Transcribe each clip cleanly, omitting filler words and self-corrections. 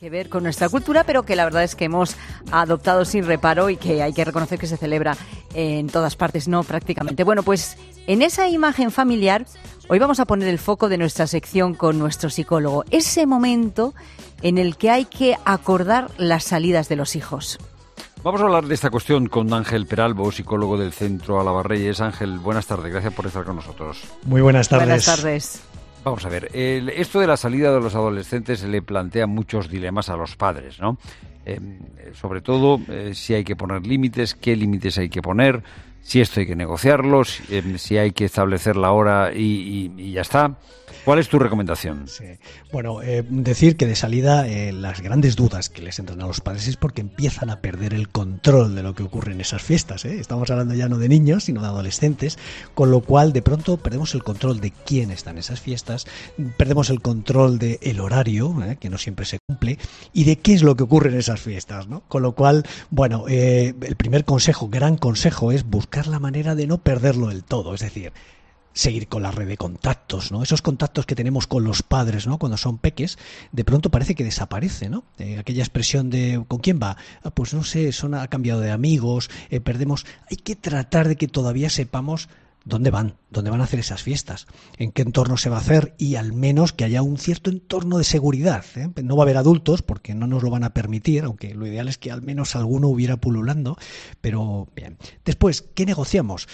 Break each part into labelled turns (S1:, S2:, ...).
S1: Que ver con nuestra cultura, pero que la verdad es que hemos adoptado sin reparo y que hay que reconocer que se celebra en todas partes, no prácticamente. Bueno, pues en esa imagen familiar hoy vamos a poner el foco de nuestra sección con nuestro psicólogo, ese momento en el que hay que acordar las salidas de los hijos.
S2: Vamos a hablar de esta cuestión con Ángel Peralbo, psicólogo del Centro Alabarreyes. Ángel, buenas tardes, gracias por estar con nosotros.
S3: Muy buenas tardes.
S1: Buenas tardes.
S2: Vamos a ver, esto de la salida de los adolescentes le plantea muchos dilemas a los padres, ¿no? Sobre todo si hay que poner límites, qué límites hay que poner, si esto hay que negociarlos, si hay que establecer la hora y ya está. ¿Cuál es tu recomendación?
S3: Sí. Bueno, decir que de salida las grandes dudas que les entran a los padres es porque empiezan a perder el control de lo que ocurre en esas fiestas. Estamos hablando ya no de niños, sino de adolescentes, con lo cual de pronto perdemos el control de quién está en esas fiestas, perdemos el control del horario, que no siempre se cumple, y de qué es lo que ocurre en esas fiestas, ¿no? Con lo cual, bueno, el primer consejo, gran consejo, es buscar la manera de no perderlo del todo, es decir, seguir con la red de contactos, ¿no? Esos contactos que tenemos con los padres, ¿no? Cuando son peques, de pronto parece que desaparece, ¿no? Aquella expresión de ¿con quién va? Pues no sé, ha cambiado de amigos, perdemos. Hay que tratar de que todavía sepamos dónde van a hacer esas fiestas, en qué entorno se va a hacer y al menos que haya un cierto entorno de seguridad, ¿eh? No va a haber adultos porque no nos lo van a permitir, aunque lo ideal es que al menos alguno hubiera pululando, pero bien. Después, ¿qué negociamos?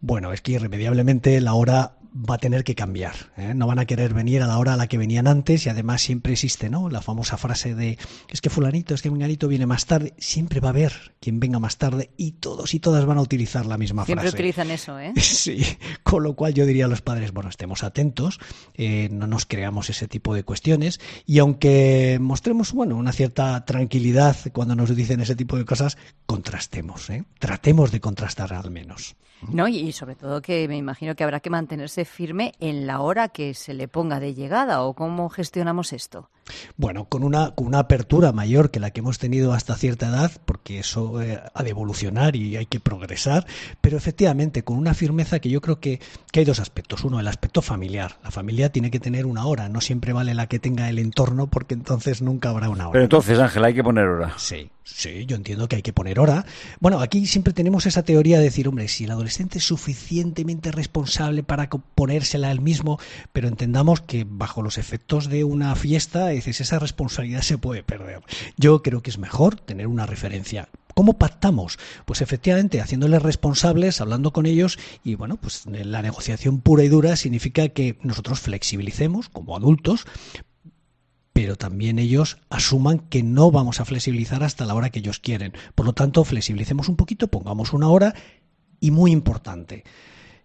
S3: Bueno, es que irremediablemente la hora va a tener que cambiar, ¿eh? No van a querer venir a la hora a la que venían antes y además siempre existe, ¿no? La famosa frase de es que fulanito, es que menganito viene más tarde. Siempre va a haber quien venga más tarde y todos y todas van a utilizar la misma frase.
S1: Siempre utilizan eso, ¿eh?
S3: Sí, con lo cual yo diría a los padres, bueno, estemos atentos, no nos creamos ese tipo de cuestiones y aunque mostremos, bueno, una cierta tranquilidad cuando nos dicen ese tipo de cosas, contrastemos, ¿eh? Tratemos de contrastar al menos.
S1: No, y sobre todo que me imagino que habrá que mantenerse firme en la hora que se le ponga de llegada, ¿o cómo gestionamos esto?
S3: Bueno, con una apertura mayor que la que hemos tenido hasta cierta edad, porque eso ha de evolucionar y hay que progresar, pero efectivamente con una firmeza que yo creo que hay dos aspectos. Uno, el aspecto familiar. La familia tiene que tener una hora, no siempre vale la que tenga el entorno porque entonces nunca habrá una hora.
S2: Pero entonces, Ángel, hay que poner hora.
S3: Sí, yo entiendo que hay que poner hora. Bueno, aquí siempre tenemos esa teoría de decir, hombre, si el adolescente es suficientemente responsable para ponérsela él mismo, pero entendamos que bajo los efectos de una fiesta, esa responsabilidad se puede perder. Yo creo que es mejor tener una referencia. ¿Cómo pactamos? Pues efectivamente haciéndoles responsables, hablando con ellos y bueno, pues la negociación pura y dura significa que nosotros flexibilicemos como adultos, pero también ellos asuman que no vamos a flexibilizar hasta la hora que ellos quieren. Por lo tanto, flexibilicemos un poquito, pongamos una hora y muy importante,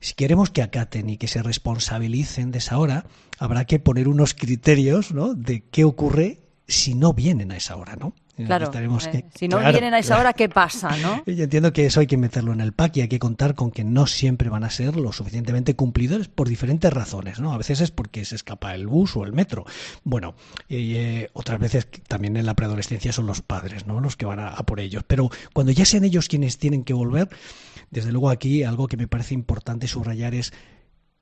S3: si queremos que acaten y que se responsabilicen de esa hora, habrá que poner unos criterios, ¿no?, de qué ocurre si no vienen a esa hora, ¿no?
S1: Claro, si no vienen a esa hora, ¿qué pasa, no?
S3: Yo entiendo que eso hay que meterlo en el pack y hay que contar con que no siempre van a ser lo suficientemente cumplidores por diferentes razones, ¿no? A veces es porque se escapa el bus o el metro. Bueno, otras veces también en la preadolescencia son los padres, ¿no?, los que van a por ellos. Pero cuando ya sean ellos quienes tienen que volver, desde luego aquí algo que me parece importante subrayar es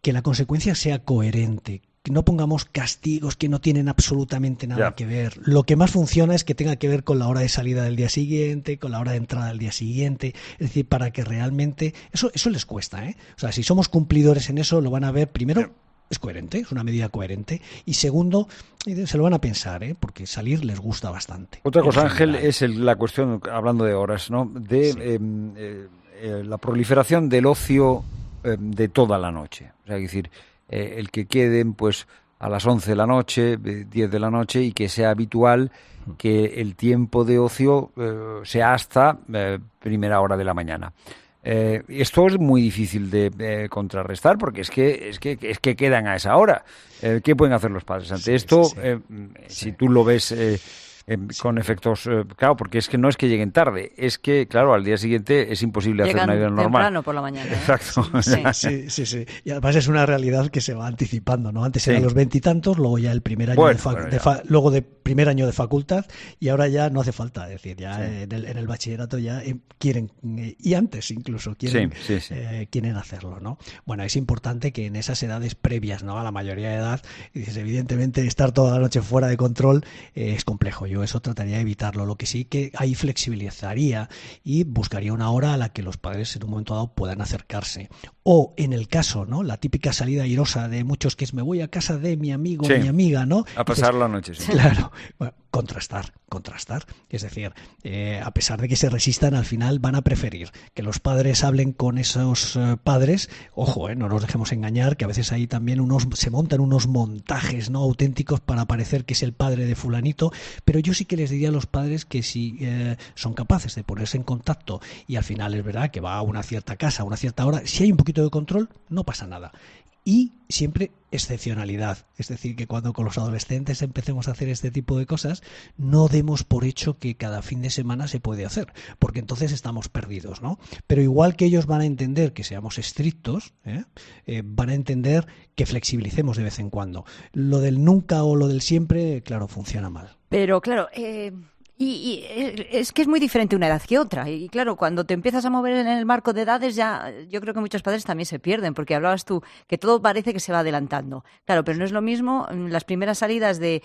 S3: que la consecuencia sea coherente, que no pongamos castigos que no tienen absolutamente nada que ver. Lo que más funciona es que tenga que ver con la hora de salida del día siguiente, con la hora de entrada del día siguiente, es decir, para que realmente eso les cuesta, ¿eh? O sea, si somos cumplidores en eso, lo van a ver primero. Es coherente, es una medida coherente. Y segundo, se lo van a pensar, ¿eh?, porque salir les gusta bastante.
S2: Otra cosa, Ángel, es la cuestión, hablando de horas, ¿no?, de la proliferación del ocio de toda la noche. O sea, es decir, el que queden pues a las 11 de la noche, 10 de la noche y que sea habitual que el tiempo de ocio sea hasta primera hora de la mañana. Esto es muy difícil de contrarrestar porque es que quedan a esa hora. ¿Qué pueden hacer los padres ante esto? Si tú lo ves con efectos, claro, porque es que no es que lleguen tarde, es que, claro, al día siguiente es imposible hacer una vida normal.
S1: Temprano por la mañana, ¿eh?
S2: Exacto.
S3: Sí. Y además es una realidad que se va anticipando, ¿no? Antes eran los 20 y tantos, luego ya el primer año luego de primer año de facultad y ahora ya no hace falta, es decir, ya en el bachillerato ya quieren, y antes incluso quieren hacerlo, ¿no? Bueno, es importante que en esas edades previas, ¿no?, a la mayoría de edad, dices, evidentemente estar toda la noche fuera de control es complejo. yo eso trataría de evitarlo. Lo que sí que ahí flexibilizaría y buscaría una hora a la que los padres en un momento dado puedan acercarse. O en el caso, ¿no? La típica salida airosa de muchos que es me voy a casa de mi amigo,
S2: sí,
S3: mi amiga, ¿no?
S2: A pasar la noche, sí.
S3: Claro, bueno, contrastar. Es decir, a pesar de que se resistan, al final van a preferir que los padres hablen con esos padres. Ojo, no nos dejemos engañar, que a veces ahí también se montan unos montajes no auténticos para parecer que es el padre de fulanito, pero yo sí que les diría a los padres que si son capaces de ponerse en contacto y al final es verdad que va a una cierta casa a una cierta hora, si hay un poquito de control, no pasa nada. Y siempre excepcionalidad, es decir, que cuando con los adolescentes empecemos a hacer este tipo de cosas, no demos por hecho que cada fin de semana se puede hacer, porque entonces estamos perdidos, ¿no? Pero igual que ellos van a entender que seamos estrictos, van a entender que flexibilicemos de vez en cuando. Lo del nunca o lo del siempre, claro, funciona mal.
S1: Pero claro, y es que es muy diferente una edad que otra. Y claro, cuando te empiezas a mover en el marco de edades, ya yo creo que muchos padres también se pierden, porque hablabas tú que todo parece que se va adelantando. Claro, pero no es lo mismo las primeras salidas de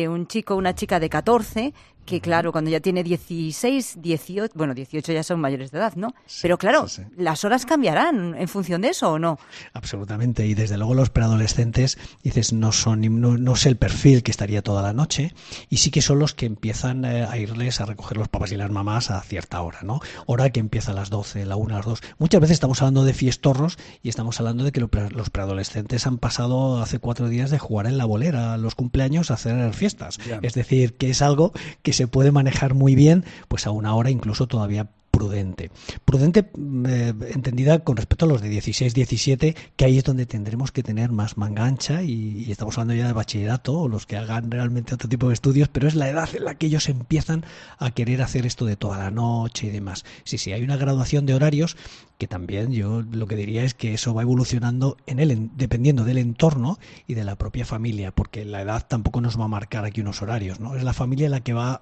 S1: un chico o una chica de 14, que claro, cuando ya tiene 16, 18, bueno, 18 ya son mayores de edad, ¿no?
S3: Sí,
S1: pero claro,
S3: sí.
S1: ¿las horas cambiarán en función de eso o no?
S3: Absolutamente, y desde luego los preadolescentes, dices, no es el perfil que estaría toda la noche, y sí que son los que empiezan a irles a recoger los papás y las mamás a cierta hora, ¿no? Hora que empieza a las 12, la 1, a las 2. Muchas veces estamos hablando de fiestorros y estamos hablando de que los preadolescentes han pasado hace 4 días de jugar en la bolera a los cumpleaños a hacer fiestas. Yeah. Es decir, que es algo que se puede manejar muy bien, pues a una hora incluso todavía prudente, entendida con respecto a los de 16, 17, que ahí es donde tendremos que tener más manga ancha y estamos hablando ya de bachillerato o los que hagan realmente otro tipo de estudios, pero es la edad en la que ellos empiezan a querer hacer esto de toda la noche y demás. Sí, hay una graduación de horarios que también yo lo que diría es que eso va evolucionando dependiendo del entorno y de la propia familia, porque la edad tampoco nos va a marcar aquí unos horarios, ¿no? Es la familia la que va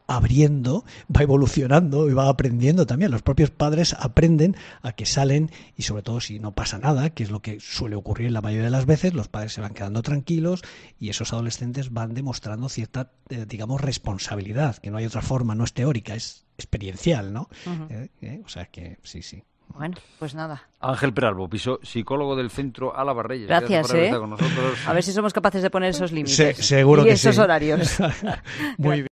S3: abriendo, va evolucionando y va aprendiendo también. Los propios padres aprenden a que salen y sobre todo si no pasa nada, que es lo que suele ocurrir la mayoría de las veces, los padres se van quedando tranquilos y esos adolescentes van demostrando cierta, digamos, responsabilidad, que no hay otra forma, no es teórica, es experiencial, ¿no? O sea que sí.
S1: Bueno, pues nada.
S2: Ángel Peralbo, psicólogo del Centro Álava Reyes.
S1: Gracias,
S2: por estar con nosotros.
S1: A ver si somos capaces de poner esos límites.
S3: Seguro
S1: y
S3: que
S1: esos
S3: sí.
S1: horarios.
S3: Muy bien.